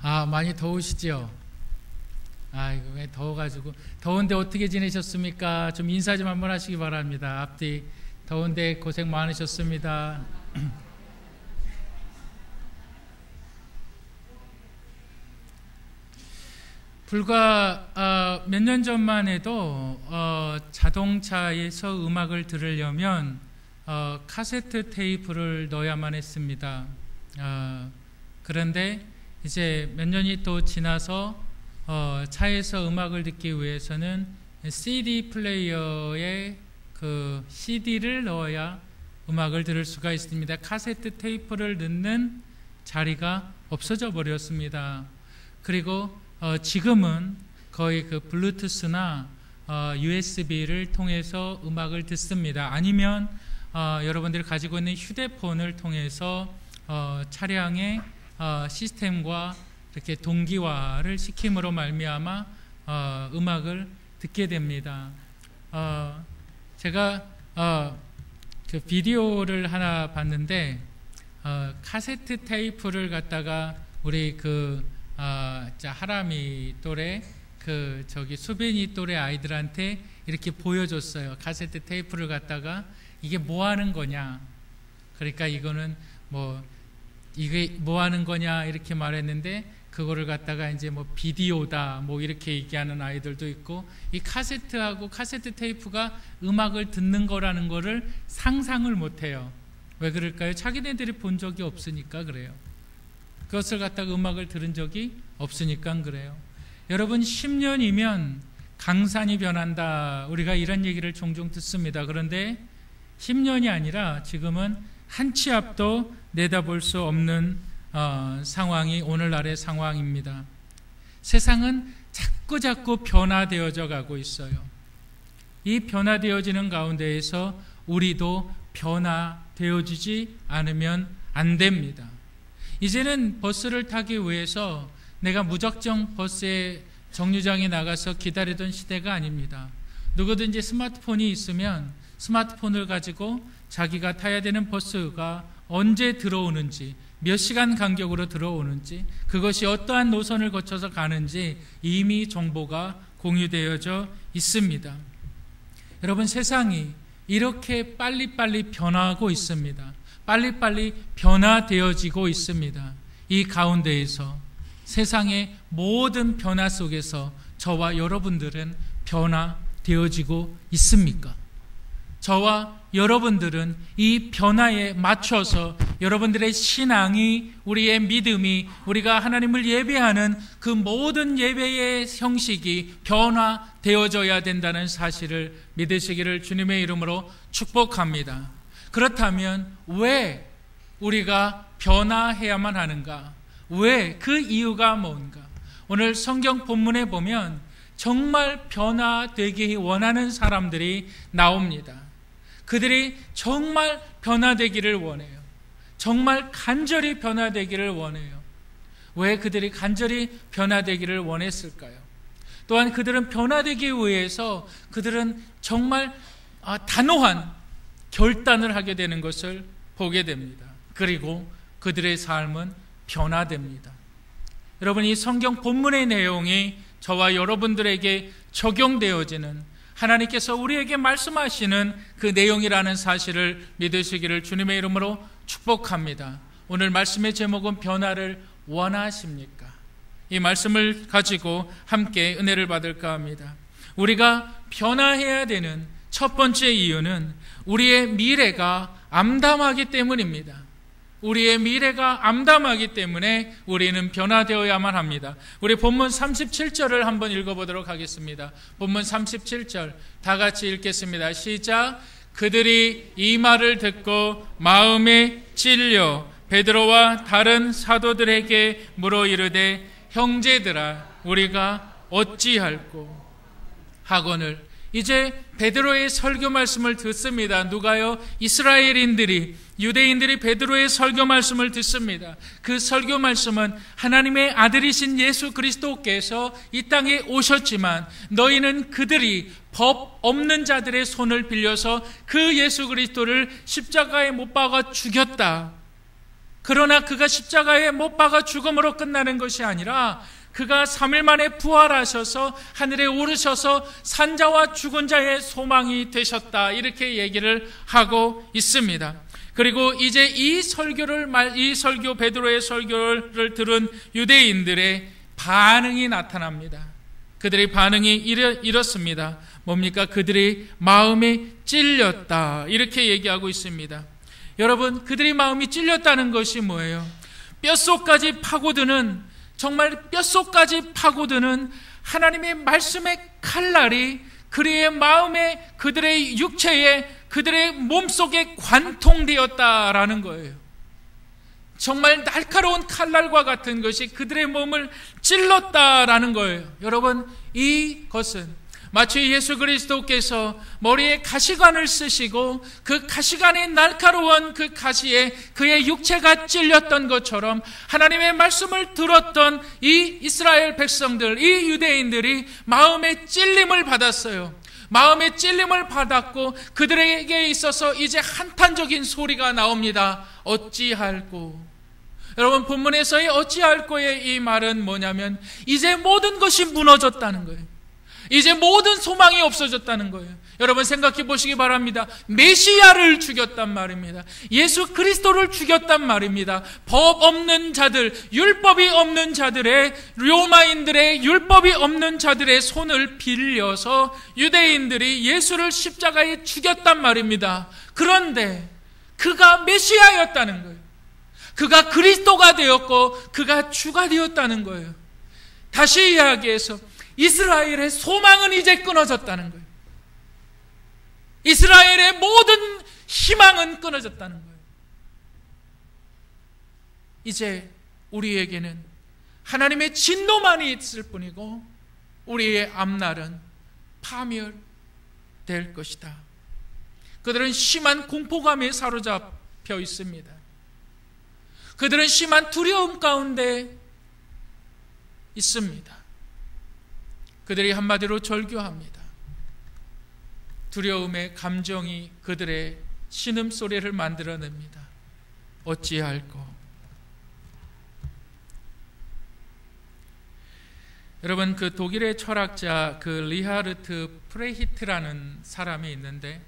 많이 더우시죠? 이거 왜 더워가지고. 더운데 어떻게 지내셨습니까? 좀 인사 좀 한번 하시기 바랍니다. 앞뒤 더운데 고생 많으셨습니다. 불과 몇 년 전만 해도 자동차에서 음악을 들으려면 카세트 테이프를 넣어야만 했습니다. 그런데 이제 몇 년이 또 지나서 차에서 음악을 듣기 위해서는 CD 플레이어에 그 CD를 넣어야 음악을 들을 수가 있습니다. 카세트 테이프를 넣는 자리가 없어져 버렸습니다. 그리고 지금은 거의 그 블루투스나 USB를 통해서 음악을 듣습니다. 아니면 여러분들이 가지고 있는 휴대폰을 통해서 차량의 시스템과 이렇게 동기화를 시킴으로 말미암아 음악을 듣게 됩니다. 제가 그 비디오를 하나 봤는데 카세트 테이프를 갖다가 우리 하람이 또래 수빈이 또래 아이들한테 이렇게 보여줬어요. 카세트 테이프를 갖다가 이게 뭐 하는 거냐? 그러니까 이거는 이게 뭐 하는 거냐 이렇게 말했는데 그거를 갖다가 이제 비디오다 이렇게 얘기하는 아이들도 있고, 이 카세트하고 카세트 테이프가 음악을 듣는 거라는 거를 상상을 못 해요. 왜 그럴까요? 자기네들이 본 적이 없으니까 그래요. 그것을 갖다가 음악을 들은 적이 없으니까 그래요. 여러분, 10년이면 강산이 변한다, 우리가 이런 얘기를 종종 듣습니다. 그런데 10년이 아니라 지금은 한 치 앞도 내다볼 수 없는 상황이 오늘날의 상황입니다. 세상은 자꾸 변화되어져 가고 있어요. 이 변화되어지는 가운데에서 우리도 변화되어지지 않으면 안 됩니다. 이제는 버스를 타기 위해서 내가 무작정 버스의 정류장에 나가서 기다리던 시대가 아닙니다. 누구든지 스마트폰이 있으면 스마트폰을 가지고 자기가 타야 되는 버스가 언제 들어오는지, 몇 시간 간격으로 들어오는지, 그것이 어떠한 노선을 거쳐서 가는지 이미 정보가 공유되어져 있습니다. 여러분, 세상이 이렇게 빨리빨리 변화하고 있습니다. 빨리빨리 변화되어지고 있습니다. 이 가운데에서 세상의 모든 변화 속에서 저와 여러분들은 변화되어지고 있습니까? 저와 여러분들은 이 변화에 맞춰서 여러분들의 신앙이, 우리의 믿음이, 우리가 하나님을 예배하는 그 모든 예배의 형식이 변화되어져야 된다는 사실을 믿으시기를 주님의 이름으로 축복합니다. 그렇다면 왜 우리가 변화해야만 하는가? 왜? 그 이유가 뭔가? 오늘 성경 본문에 보면 정말 변화되기 원하는 사람들이 나옵니다. 그들이 정말 변화되기를 원해요. 정말 간절히 변화되기를 원해요. 왜 그들이 간절히 변화되기를 원했을까요? 또한 그들은 변화되기 위해서 그들은 정말 단호한 결단을 하게 되는 것을 보게 됩니다. 그리고 그들의 삶은 변화됩니다. 여러분, 이 성경 본문의 내용이 저와 여러분들에게 적용되어지는, 하나님께서 우리에게 말씀하시는 그 내용이라는 사실을 믿으시기를 주님의 이름으로 축복합니다. 오늘 말씀의 제목은 변화를 원하십니까? 이 말씀을 가지고 함께 은혜를 받을까 합니다. 우리가 변화해야 되는 첫 번째 이유는 우리의 미래가 암담하기 때문입니다. 우리의 미래가 암담하기 때문에 우리는 변화되어야만 합니다. 우리 본문 37절을 한번 읽어보도록 하겠습니다. 본문 37절 다 같이 읽겠습니다. 시작. 그들이 이 말을 듣고 마음에 찔려 베드로와 다른 사도들에게 물어 이르되 형제들아 우리가 어찌할꼬 하거늘. 이제 베드로의 설교 말씀을 듣습니다. 누가요? 이스라엘인들이, 유대인들이 베드로의 설교 말씀을 듣습니다. 그 설교 말씀은 하나님의 아들이신 예수 그리스도께서 이 땅에 오셨지만 너희는 그들이 법 없는 자들의 손을 빌려서 그 예수 그리스도를 십자가에 못 박아 죽였다. 그러나 그가 십자가에 못 박아 죽음으로 끝나는 것이 아니라 그가 3일 만에 부활하셔서 하늘에 오르셔서 산자와 죽은 자의 소망이 되셨다, 이렇게 얘기를 하고 있습니다. 그리고 이제 이 설교 베드로의 설교를 들은 유대인들의 반응이 나타납니다. 그들의 반응이 이렇습니다. 뭡니까? 그들의 마음에 찔렸다, 이렇게 얘기하고 있습니다. 여러분, 그들의 마음이 찔렸다는 것이 뭐예요? 뼛속까지 파고드는, 정말 뼛속까지 파고드는 하나님의 말씀의 칼날이 그들의 마음에, 그들의 육체에, 그들의 몸속에 관통되었다라는 거예요. 정말 날카로운 칼날과 같은 것이 그들의 몸을 찔렀다라는 거예요. 여러분, 이것은 마치 예수 그리스도께서 머리에 가시관을 쓰시고 그 가시관의 날카로운 그 가시에 그의 육체가 찔렸던 것처럼 하나님의 말씀을 들었던 이 이스라엘 백성들, 이 유대인들이 마음의 찔림을 받았어요. 마음의 찔림을 받았고 그들에게 있어서 이제 한탄적인 소리가 나옵니다. 어찌할꼬. 여러분, 본문에서의 어찌할꼬의 이 말은 뭐냐면 이제 모든 것이 무너졌다는 거예요. 이제 모든 소망이 없어졌다는 거예요. 여러분, 생각해 보시기 바랍니다. 메시아를 죽였단 말입니다. 예수 그리스도를 죽였단 말입니다. 법 없는 자들, 율법이 없는 자들의, 로마인들의 율법이 없는 자들의 손을 빌려서 유대인들이 예수를 십자가에 죽였단 말입니다. 그런데 그가 메시아였다는 거예요. 그가 그리스도가 되었고 그가 주가 되었다는 거예요. 다시 이야기해서 이스라엘의 소망은 이제 끊어졌다는 거예요. 이스라엘의 모든 희망은 끊어졌다는 거예요. 이제 우리에게는 하나님의 진노만이 있을 뿐이고 우리의 앞날은 파멸될 것이다. 그들은 심한 공포감에 사로잡혀 있습니다. 그들은 심한 두려움 가운데 있습니다. 그들이 한마디로 절규합니다. 두려움의 감정이 그들의 신음소리를 만들어냅니다. 어찌할꼬. 여러분, 그 독일의 철학자 그 리하르트 프레히트라는 사람이 있는데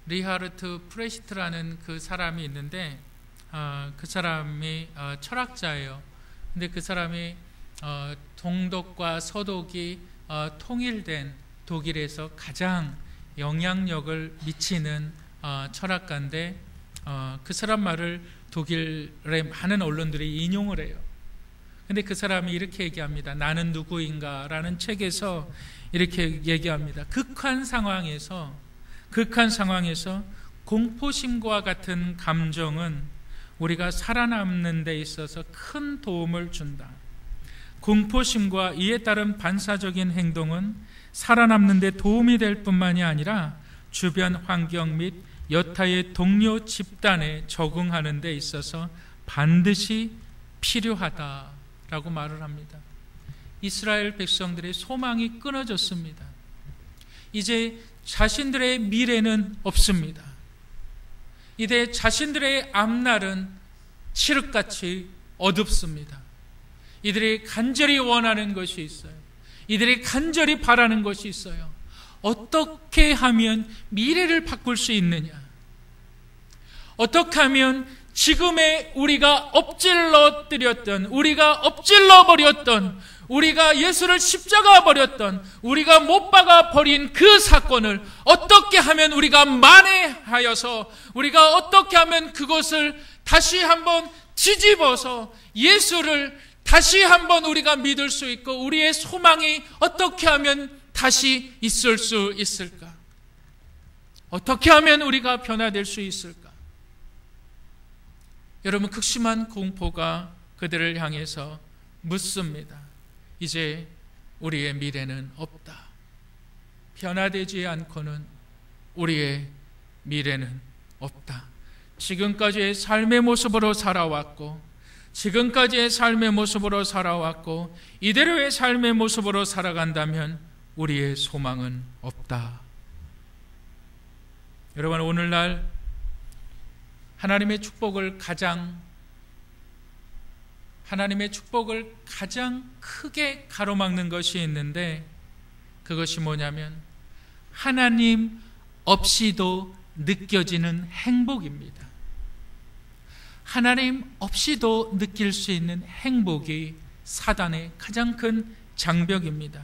리하르트 프레히트라는 그 사람이 있는데 그 사람이 철학자예요. 근데 그 사람이 동독과 서독이 통일된 독일에서 가장 영향력을 미치는 철학가인데 그 사람 말을 독일의 많은 언론들이 인용을 해요. 근데 그 사람이 이렇게 얘기합니다. 나는 누구인가 라는 책에서 이렇게 얘기합니다. 극한 상황에서 공포심과 같은 감정은 우리가 살아남는 데 있어서 큰 도움을 준다. 공포심과 이에 따른 반사적인 행동은 살아남는 데 도움이 될 뿐만이 아니라 주변 환경 및 여타의 동료 집단에 적응하는 데 있어서 반드시 필요하다라고 말을 합니다. 이스라엘 백성들의 소망이 끊어졌습니다. 이제 자신들의 미래는 없습니다. 이제 자신들의 앞날은 칠흑같이 어둡습니다. 이들이 간절히 원하는 것이 있어요. 이들이 간절히 바라는 것이 있어요. 어떻게 하면 미래를 바꿀 수 있느냐? 어떻게 하면 지금의 우리가 엎질러 버렸던, 우리가 예수를 십자가 버렸던, 우리가 못 박아 버린 그 사건을 어떻게 하면 우리가 만회하여서, 우리가 어떻게 하면 그것을 다시 한번 뒤집어서 예수를 다시 한번 우리가 믿을 수 있고 우리의 소망이 어떻게 하면 다시 있을 수 있을까? 어떻게 하면 우리가 변화될 수 있을까? 여러분, 극심한 공포가 그들을 향해서 묻습니다. 이제 우리의 미래는 없다. 변화되지 않고는 우리의 미래는 없다. 지금까지의 삶의 모습으로 살아왔고 이대로의 삶의 모습으로 살아간다면 우리의 소망은 없다. 여러분, 오늘날 하나님의 축복을 가장 크게 가로막는 것이 있는데, 그것이 뭐냐면 하나님 없이도 느껴지는 행복입니다. 하나님 없이도 느낄 수 있는 행복이 사단의 가장 큰 장벽입니다.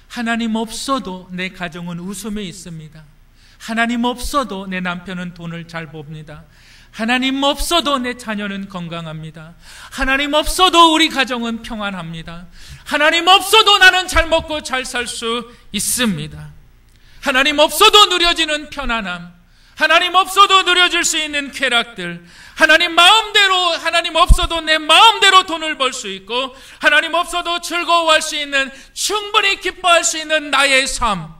하나님 없어도 내 가정은 웃음이 있습니다. 하나님 없어도 내 남편은 돈을 잘 봅니다. 하나님 없어도 내 자녀는 건강합니다. 하나님 없어도 우리 가정은 평안합니다. 하나님 없어도 나는 잘 먹고 잘 살 수 있습니다. 하나님 없어도 누려지는 편안함, 하나님 없어도 누려질 수 있는 쾌락들, 하나님 없어도 내 마음대로 돈을 벌 수 있고, 하나님 없어도 즐거워할 수 있는, 충분히 기뻐할 수 있는 나의 삶.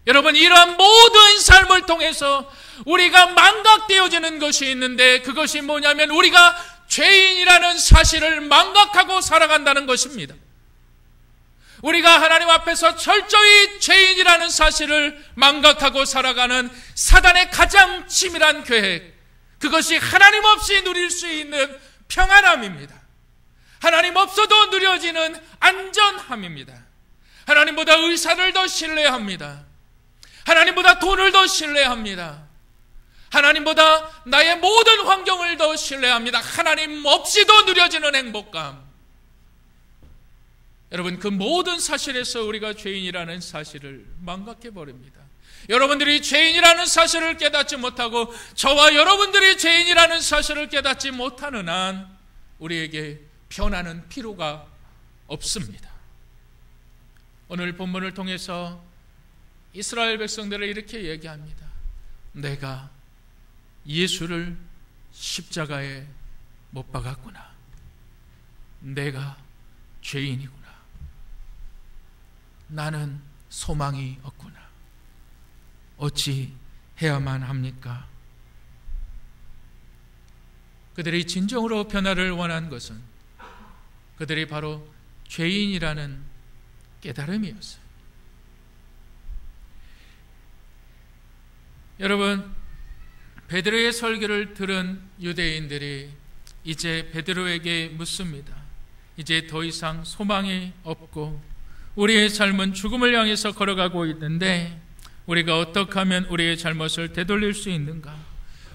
여러분, 이러한 모든 삶을 통해서 우리가 망각되어지는 것이 있는데, 그것이 뭐냐면 우리가 죄인이라는 사실을 망각하고 살아간다는 것입니다. 우리가 하나님 앞에서 철저히 죄인이라는 사실을 망각하고 살아가는 사단의 가장 치밀한 계획, 그것이 하나님 없이 누릴 수 있는 평안함입니다. 하나님 없어도 누려지는 안전함입니다. 하나님보다 의사를 더 신뢰합니다. 하나님보다 돈을 더 신뢰합니다. 하나님보다 나의 모든 환경을 더 신뢰합니다. 하나님 없이도 누려지는 행복감. 여러분, 그 모든 사실에서 우리가 죄인이라는 사실을 망각해버립니다. 여러분들이 죄인이라는 사실을 깨닫지 못하고 저와 여러분들이 죄인이라는 사실을 깨닫지 못하는 한 우리에게 변화는 필요가 없습니다. 오늘 본문을 통해서 이스라엘 백성들을 이렇게 얘기합니다. 내가 예수를 십자가에 못 박았구나. 내가 죄인이구나. 나는 소망이 없구나. 어찌 해야만 합니까? 그들이 진정으로 변화를 원한 것은 그들이 바로 죄인이라는 깨달음이었어요. 여러분, 베드로의 설교를 들은 유대인들이 이제 베드로에게 묻습니다. 이제 더 이상 소망이 없고 우리의 삶은 죽음을 향해서 걸어가고 있는데 우리가 어떻게 하면 우리의 잘못을 되돌릴 수 있는가?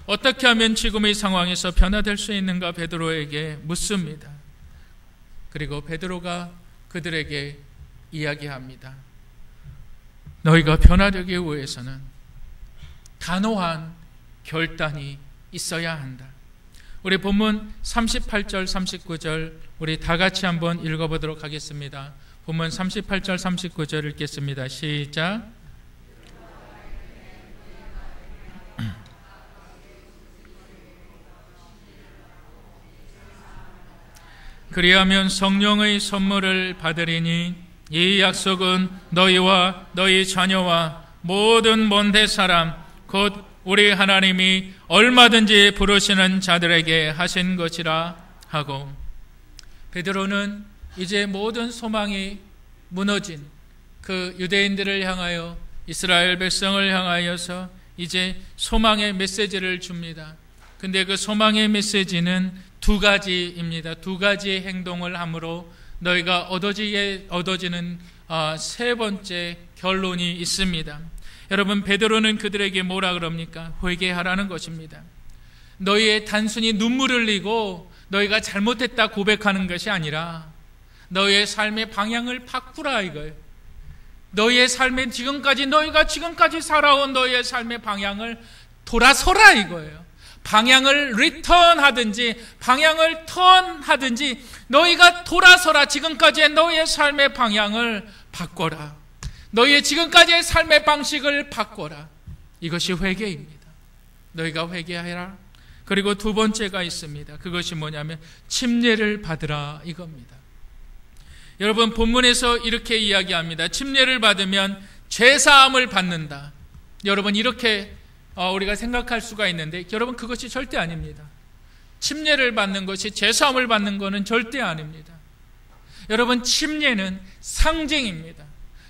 어떻게 하면 지금의 상황에서 변화될 수 있는가? 베드로에게 묻습니다. 그리고 베드로가 그들에게 이야기합니다. 너희가 변화되기 위해서는 단호한 결단이 있어야 한다. 우리 본문 38절 39절 우리 다 같이 한번 읽어보도록 하겠습니다. 본문 38절 39절 읽겠습니다. 시작. 그리하면 성령의 선물을 받으리니 이 약속은 너희와 너희 자녀와 모든 먼데 사람 곧 우리 하나님이 얼마든지 부르시는 자들에게 하신 것이라 하고, 베드로는 이제 모든 소망이 무너진 그 유대인들을 향하여, 이스라엘 백성을 향하여서 이제 소망의 메시지를 줍니다. 근데 그 소망의 메시지는 두 가지입니다. 두 가지의 행동을 함으로 너희가 얻어지는 세 번째 결론이 있습니다. 여러분, 베드로는 그들에게 뭐라 그럽니까? 회개하라는 것입니다. 너희의 단순히 눈물을 흘리고 너희가 잘못했다 고백하는 것이 아니라 너희의 삶의 방향을 바꾸라 이거예요. 너희의 삶의 너희가 지금까지 살아온 너희의 삶의 방향을 돌아서라 이거예요. 방향을 리턴하든지 방향을 턴하든지 너희가 돌아서라. 지금까지의 너희의 삶의 방향을 바꿔라. 너희의 지금까지의 삶의 방식을 바꿔라. 이것이 회개입니다. 너희가 회개하라. 그리고 두 번째가 있습니다. 그것이 뭐냐면 침례를 받으라 이겁니다. 여러분, 본문에서 이렇게 이야기합니다. 침례를 받으면 죄사함을 받는다. 여러분, 이렇게 우리가 생각할 수가 있는데 여러분, 그것이 절대 아닙니다. 침례를 받는 것이 죄사함을 받는 것은 절대 아닙니다. 여러분, 침례는 상징입니다.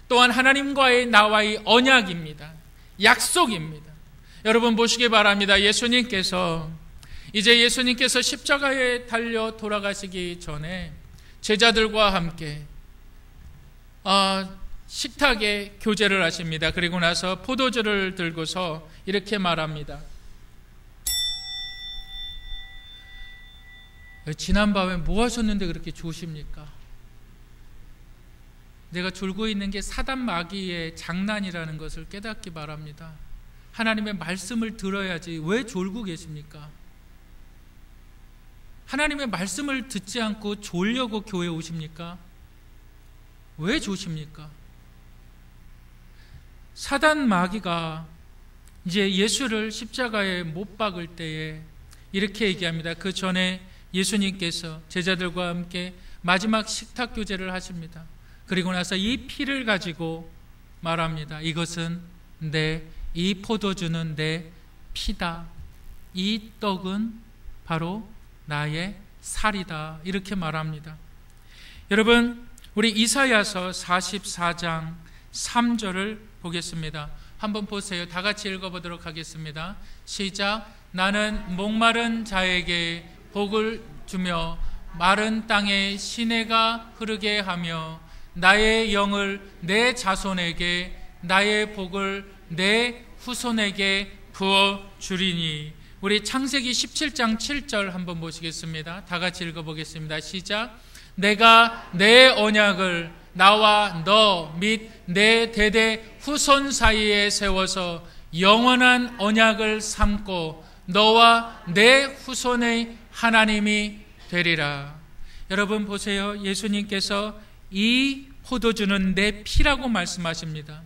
또한 하나님과의 나와의 언약입니다. 약속입니다. 여러분 보시기 바랍니다. 예수님께서 십자가에 달려 돌아가시기 전에 제자들과 함께 식탁에 교제를 하십니다. 그리고 나서 포도주를 들고서 이렇게 말합니다. 지난밤에 뭐 하셨는데 그렇게 좋으십니까? 내가 졸고 있는 게 사단 마귀의 장난이라는 것을 깨닫기 바랍니다. 하나님의 말씀을 들어야지 왜 졸고 계십니까? 하나님의 말씀을 듣지 않고 졸려고 교회에 오십니까? 왜 조십니까? 사단 마귀가 이제 예수를 십자가에 못 박을 때에 이렇게 얘기합니다. 그 전에 예수님께서 제자들과 함께 마지막 식탁 교제를 하십니다. 그리고 나서 이 피를 가지고 말합니다. 이것은 이 포도주는 내 피다. 이 떡은 바로 나의 살이다. 이렇게 말합니다. 여러분, 우리 이사야서 44장 3절을 보겠습니다. 한번 보세요. 다 같이 읽어보도록 하겠습니다. 시작. 나는 목마른 자에게 복을 주며 마른 땅에 시내가 흐르게 하며 나의 영을 내 자손에게 나의 복을 내 후손에게 부어주리니. 우리 창세기 17장 7절 한번 보시겠습니다. 다 같이 읽어보겠습니다. 시작. 내가 내 언약을 나와 너 및 내 대대 후손 사이에 세워서 영원한 언약을 삼고 너와 내 후손의 하나님이 되리라. 여러분 보세요. 예수님께서 이 포도주는 내 피라고 말씀하십니다.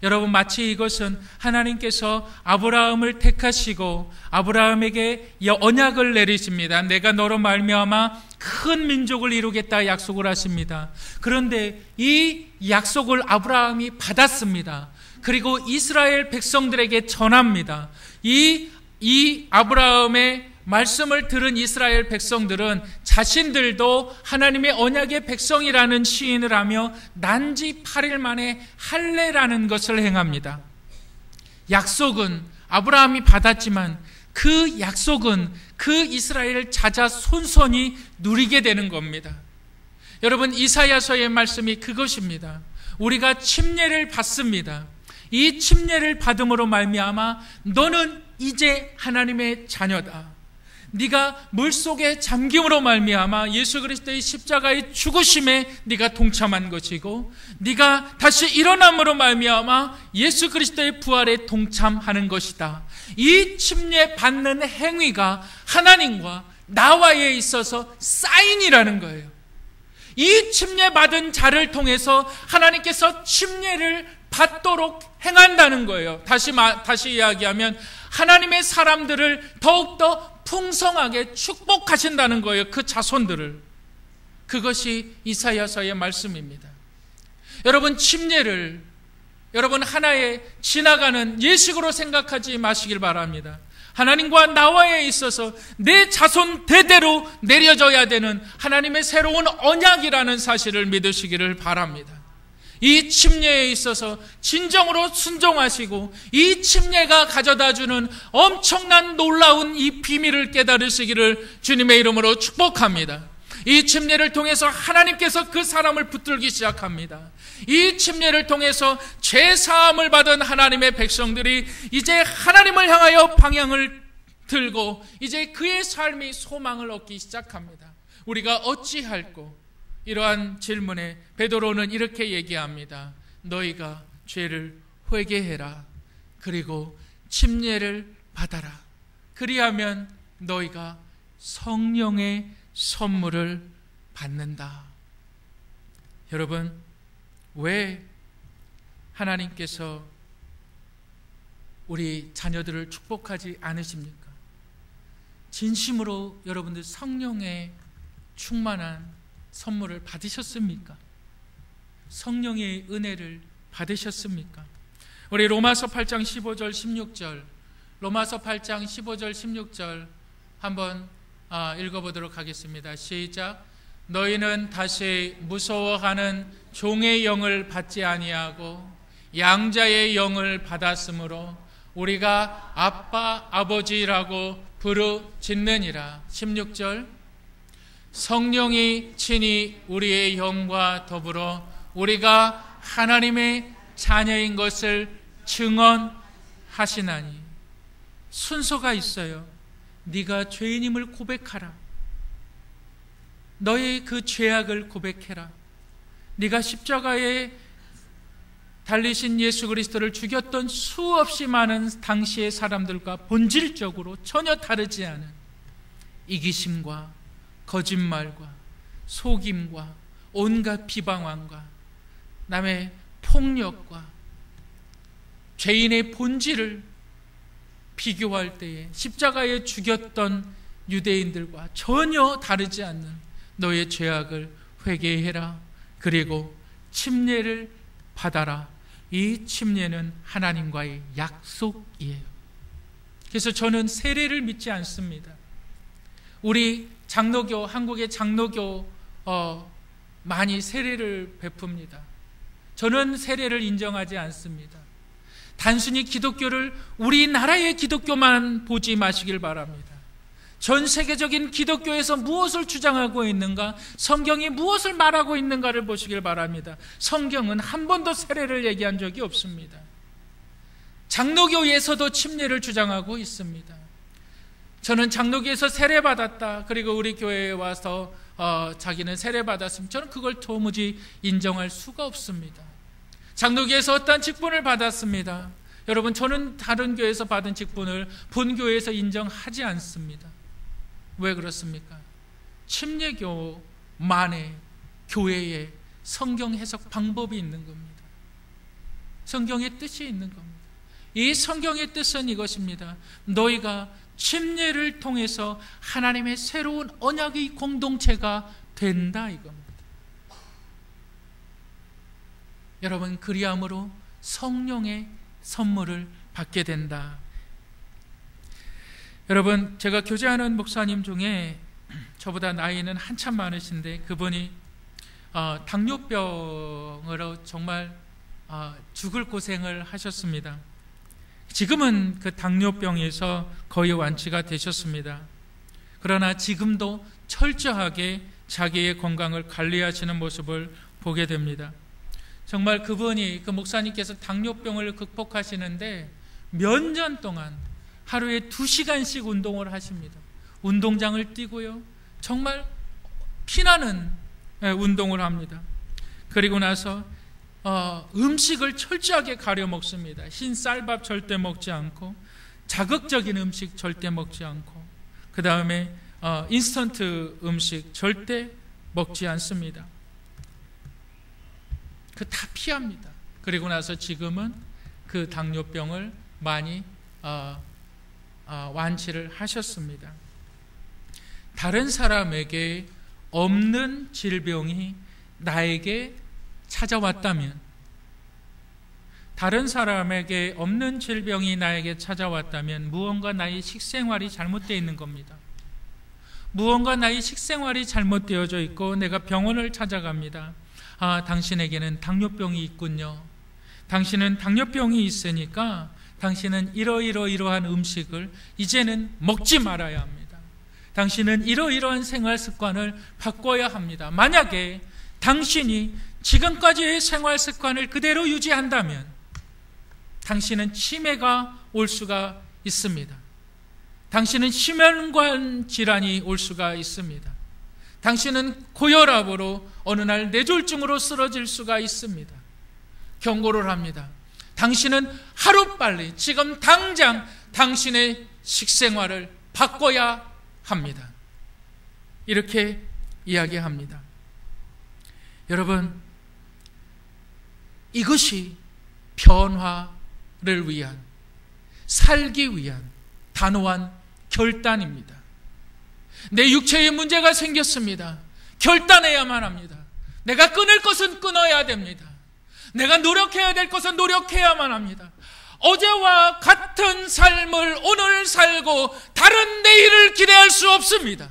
여러분, 마치 이것은 하나님께서 아브라함을 택하시고 아브라함에게 언약을 내리십니다. 내가 너로 말미암아 큰 민족을 이루겠다 약속을 하십니다. 그런데 이 약속을 아브라함이 받았습니다. 그리고 이스라엘 백성들에게 전합니다. 이 아브라함의 말씀을 들은 이스라엘 백성들은 자신들도 하나님의 언약의 백성이라는 시인을 하며 난지 8일 만에 할례라는 것을 행합니다. 약속은 아브라함이 받았지만 그 약속은 그 이스라엘 자손이 누리게 되는 겁니다. 여러분, 이사야서의 말씀이 그것입니다. 우리가 침례를 받습니다. 이 침례를 받음으로 말미암아 너는 이제 하나님의 자녀다. 네가 물속에 잠김으로 말미암아 예수 그리스도의 십자가의 죽으심에 네가 동참한 것이고, 네가 다시 일어남으로 말미암아 예수 그리스도의 부활에 동참하는 것이다. 이 침례 받는 행위가 하나님과 나와에 있어서 사인이라는 거예요. 이 침례 받은 자를 통해서 하나님께서 침례를 받도록 행한다는 거예요. 다시 이야기하면 하나님의 사람들을 더욱더 풍성하게 축복하신다는 거예요. 그 자손들을. 그것이 이사야서의 말씀입니다. 여러분, 침례를 여러분 하나의 지나가는 예식으로 생각하지 마시길 바랍니다. 하나님과 나와에 있어서 내 자손 대대로 내려져야 되는 하나님의 새로운 언약이라는 사실을 믿으시기를 바랍니다. 이 침례에 있어서 진정으로 순종하시고 이 침례가 가져다주는 엄청난 놀라운 이 비밀을 깨달으시기를 주님의 이름으로 축복합니다. 이 침례를 통해서 하나님께서 그 사람을 붙들기 시작합니다. 이 침례를 통해서 죄사함을 받은 하나님의 백성들이 이제 하나님을 향하여 방향을 들고 이제 그의 삶이 소망을 얻기 시작합니다. 우리가 어찌할꼬? 이러한 질문에 베드로는 이렇게 얘기합니다. 너희가 죄를 회개해라. 그리고 침례를 받아라. 그리하면 너희가 성령의 선물을 받는다. 여러분, 왜 하나님께서 우리 자녀들을 축복하지 않으십니까? 진심으로 여러분들 성령의 충만한 선물을 받으셨습니까? 성령의 은혜를 받으셨습니까? 우리 로마서 8장 15절 16절 로마서 8장 15절 16절 한번 읽어보도록 하겠습니다. 시작. 너희는 다시 무서워하는 종의 영을 받지 아니하고 양자의 영을 받았으므로 우리가 아빠, 아버지라고 부르짖느니라. 16절, 성령이 친히 우리의 영과 더불어 우리가 하나님의 자녀인 것을 증언하시나니. 순서가 있어요. 네가 죄인임을 고백하라. 너의 그 죄악을 고백해라. 네가 십자가에 달리신 예수 그리스도를 죽였던 수없이 많은 당시의 사람들과 본질적으로 전혀 다르지 않은 이기심과 거짓말과 속임과 온갖 비방황과 남의 폭력과 죄인의 본질을 비교할 때에 십자가에 죽였던 유대인들과 전혀 다르지 않는 너의 죄악을 회개해라. 그리고 침례를 받아라. 이 침례는 하나님과의 약속이에요. 그래서 저는 세례를 믿지 않습니다. 우리 장로교, 한국의 장로교 많이 세례를 베풉니다. 저는 세례를 인정하지 않습니다. 단순히 기독교를 우리나라의 기독교만 보지 마시길 바랍니다. 전 세계적인 기독교에서 무엇을 주장하고 있는가, 성경이 무엇을 말하고 있는가를 보시길 바랍니다. 성경은 한 번도 세례를 얘기한 적이 없습니다. 장로교에서도 침례를 주장하고 있습니다. 저는 장로교에서 세례받았다, 그리고 우리 교회에 와서 자기는 세례받았으면 저는 그걸 도무지 인정할 수가 없습니다. 장로교에서 어떤 직분을 받았습니다. 여러분, 저는 다른 교회에서 받은 직분을 본교회에서 인정하지 않습니다. 왜 그렇습니까? 침례교만의 교회에 성경 해석 방법이 있는 겁니다. 성경의 뜻이 있는 겁니다. 이 성경의 뜻은 이것입니다. 너희가 침례를 통해서 하나님의 새로운 언약의 공동체가 된다, 이겁니다. 여러분, 그리함으로 성령의 선물을 받게 된다. 여러분, 제가 교제하는 목사님 중에 저보다 나이는 한참 많으신데 그분이 당뇨병으로 정말 죽을 고생을 하셨습니다. 지금은 그 당뇨병에서 거의 완치가 되셨습니다. 그러나 지금도 철저하게 자기의 건강을 관리하시는 모습을 보게 됩니다. 정말 그분이, 그 목사님께서 당뇨병을 극복하시는데 몇 년 동안 하루에 2시간씩 운동을 하십니다. 운동장을 뛰고요, 정말 피나는 운동을 합니다. 그리고 나서 음식을 철저하게 가려 먹습니다. 흰 쌀밥 절대 먹지 않고, 자극적인 음식 절대 먹지 않고, 그 다음에 인스턴트 음식 절대 먹지 않습니다. 그 다 피합니다. 그리고 나서 지금은 그 당뇨병을 많이 완치를 하셨습니다. 다른 사람에게 없는 질병이 나에게 찾아왔다면, 다른 사람에게 없는 질병이 나에게 찾아왔다면 무언가 나의 식생활이 잘못되어 있는 겁니다. 무언가 나의 식생활이 잘못되어져 있고 내가 병원을 찾아갑니다. 당신에게는 당뇨병이 있군요. 당신은 당뇨병이 있으니까 당신은 이러이러한 음식을 이제는 먹지 말아야 합니다. 당신은 이러이러한 생활 습관을 바꿔야 합니다. 만약에 당신이 지금까지의 생활 습관을 그대로 유지한다면 당신은 치매가 올 수가 있습니다. 당신은 심혈관 질환이 올 수가 있습니다. 당신은 고혈압으로 어느 날 뇌졸중으로 쓰러질 수가 있습니다. 경고를 합니다. 당신은 하루빨리 지금 당장 당신의 식생활을 바꿔야 합니다. 이렇게 이야기합니다. 여러분, 이것이 변화를 위한, 살기 위한 단호한 결단입니다. 내 육체에 문제가 생겼습니다. 결단해야만 합니다. 내가 끊을 것은 끊어야 됩니다. 내가 노력해야 될 것은 노력해야만 합니다. 어제와 같은 삶을 오늘 살고 다른 내일을 기대할 수 없습니다.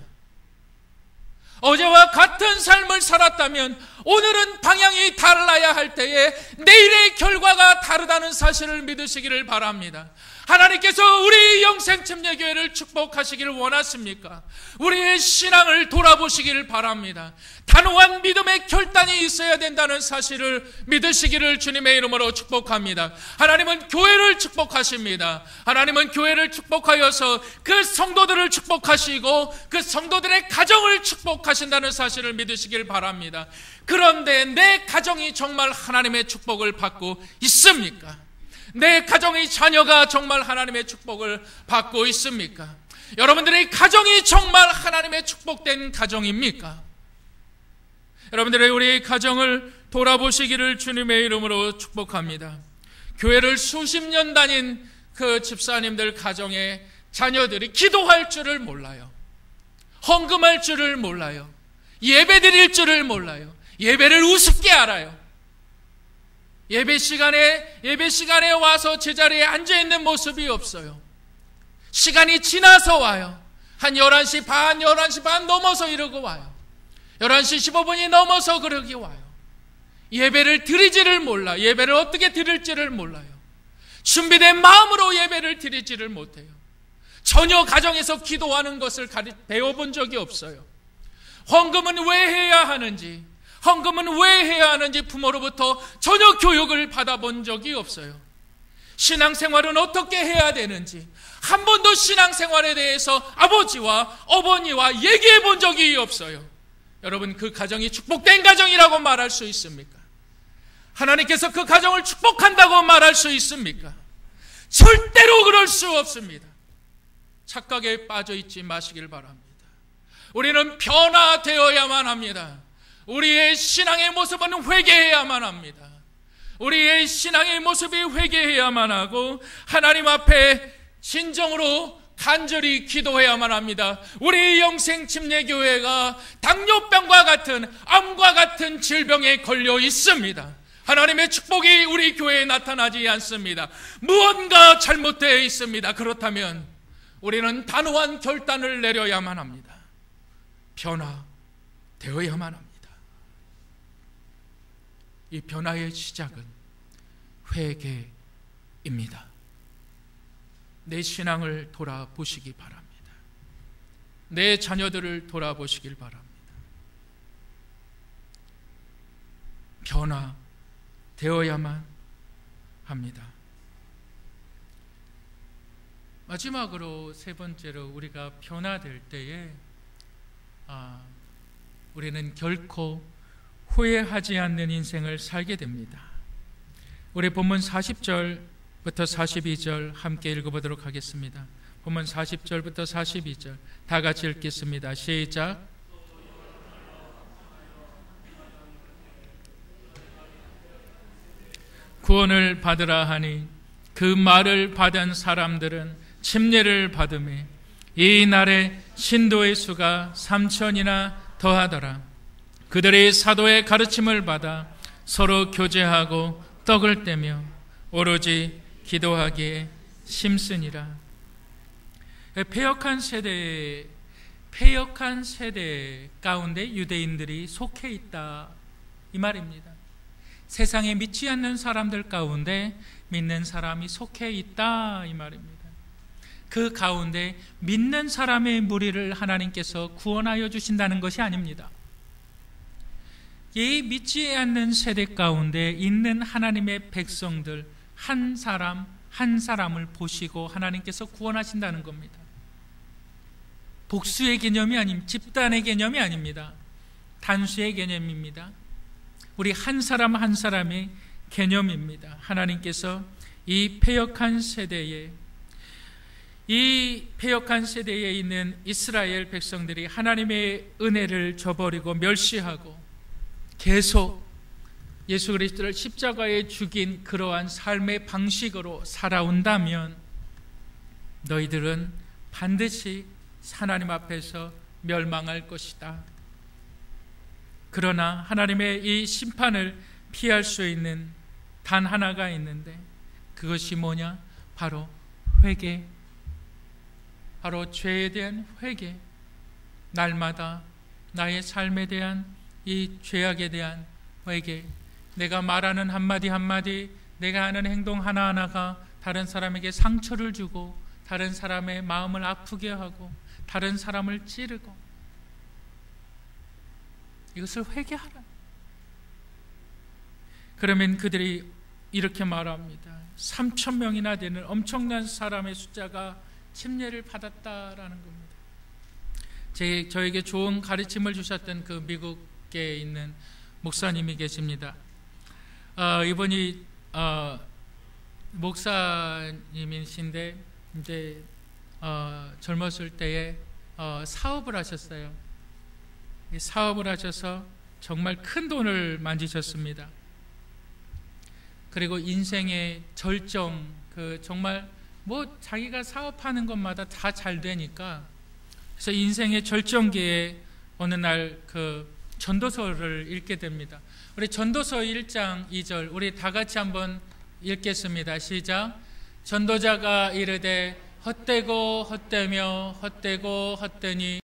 어제와 같은 삶을 살았다면 오늘은 방향이 달라야 할 때에 내일의 결과가 다르다는 사실을 믿으시기를 바랍니다. 하나님께서 우리 영생침례교회를 축복하시기를 원하십니까? 우리의 신앙을 돌아보시기를 바랍니다. 단호한 믿음의 결단이 있어야 된다는 사실을 믿으시기를 주님의 이름으로 축복합니다. 하나님은 교회를 축복하십니다. 하나님은 교회를 축복하여서 그 성도들을 축복하시고 그 성도들의 가정을 축복하신다는 사실을 믿으시기를 바랍니다. 그런데 내 가정이 정말 하나님의 축복을 받고 있습니까? 내 가정의 자녀가 정말 하나님의 축복을 받고 있습니까? 여러분들의 가정이 정말 하나님의 축복된 가정입니까? 여러분들의 우리 가정을 돌아보시기를 주님의 이름으로 축복합니다. 교회를 수십 년 다닌 그 집사님들 가정의 자녀들이 기도할 줄을 몰라요. 헌금할 줄을 몰라요. 예배 드릴 줄을 몰라요. 예배를 우습게 알아요. 예배 시간에 와서 제자리에 앉아있는 모습이 없어요. 시간이 지나서 와요. 한 11시 반 넘어서 이러고 와요. 11시 15분이 넘어서 그러기 와요. 예배를 드리지를 몰라. 예배를 어떻게 드릴지를 몰라요. 준비된 마음으로 예배를 드리지를 못해요. 전혀 가정에서 기도하는 것을 배워본 적이 없어요. 헌금은 왜 해야 하는지, 헌금은 왜 해야 하는지 부모로부터 전혀 교육을 받아본 적이 없어요. 신앙생활은 어떻게 해야 되는지 한 번도 신앙생활에 대해서 아버지와 어머니와 얘기해 본 적이 없어요. 여러분, 그 가정이 축복된 가정이라고 말할 수 있습니까? 하나님께서 그 가정을 축복한다고 말할 수 있습니까? 절대로 그럴 수 없습니다. 착각에 빠져 있지 마시길 바랍니다. 우리는 변화되어야만 합니다. 우리의 신앙의 모습은 회개해야만 합니다. 우리의 신앙의 모습이 회개해야만 하고 하나님 앞에 진정으로 간절히 기도해야만 합니다. 우리 영생침례교회가 당뇨병과 같은 암과 같은 질병에 걸려 있습니다. 하나님의 축복이 우리 교회에 나타나지 않습니다. 무언가 잘못되어 있습니다. 그렇다면 우리는 단호한 결단을 내려야만 합니다. 변화되어야만 합니다. 이 변화의 시작은 회개입니다. 내 신앙을 돌아보시기 바랍니다. 내 자녀들을 돌아보시길 바랍니다. 변화되어야만 합니다. 마지막으로 세 번째로 우리가 변화될 때에 우리는 결코 후회하지 않는 인생을 살게 됩니다. 우리 본문 40절부터 42절 함께 읽어보도록 하겠습니다. 본문 40절부터 42절 다 같이 읽겠습니다. 시작. 구원을 받으라 하니 그 말을 받은 사람들은 침례를 받으며 이 날에 신도의 수가 3,000이나 더하더라. 그들이 사도의 가르침을 받아 서로 교제하고 떡을 떼며 오로지 기도하기에 심쓰니라. 패역한 세대 가운데 유대인들이 속해 있다 이 말입니다. 세상에 믿지 않는 사람들 가운데 믿는 사람이 속해 있다 이 말입니다. 그 가운데 믿는 사람의 무리를 하나님께서 구원하여 주신다는 것이 아닙니다. 이 믿지 않는 세대 가운데 있는 하나님의 백성들 한 사람 한 사람을 보시고 하나님께서 구원하신다는 겁니다. 복수의 개념이 아닙니다. 집단의 개념이 아닙니다. 단수의 개념입니다. 우리 한 사람 한 사람의 개념입니다. 하나님께서 이 패역한 세대에 있는 이스라엘 백성들이 하나님의 은혜를 저버리고 멸시하고 계속 예수 그리스도를 십자가에 죽인 그러한 삶의 방식으로 살아온다면 너희들은 반드시 하나님 앞에서 멸망할 것이다. 그러나 하나님의 이 심판을 피할 수 있는 단 하나가 있는데 그것이 뭐냐? 바로 회개, 바로 죄에 대한 회개, 날마다 나의 삶에 대한 이 죄악에 대한 회개. 내가 말하는 한마디 한마디, 내가 하는 행동 하나하나가 다른 사람에게 상처를 주고 다른 사람의 마음을 아프게 하고 다른 사람을 찌르고, 이것을 회개하라. 그러면 그들이 이렇게 말합니다. 3,000명이나 되는 엄청난 사람의 숫자가 침례를 받았다라는 겁니다. 저에게 좋은 가르침을 주셨던 그 미국에 있는 목사님이 계십니다. 이분이 목사님이신데 이제 젊었을 때에 사업을 하셨어요. 사업을 하셔서 정말 큰 돈을 만지셨습니다. 그리고 인생의 절정, 정말 자기가 사업하는 것마다 다 잘 되니까, 그래서 인생의 절정기에 어느 날 전도서를 읽게 됩니다. 우리 전도서 1장 2절 우리 다 같이 한번 읽겠습니다. 시작. 전도자가 이르되 헛되고 헛되며 헛되고 헛되니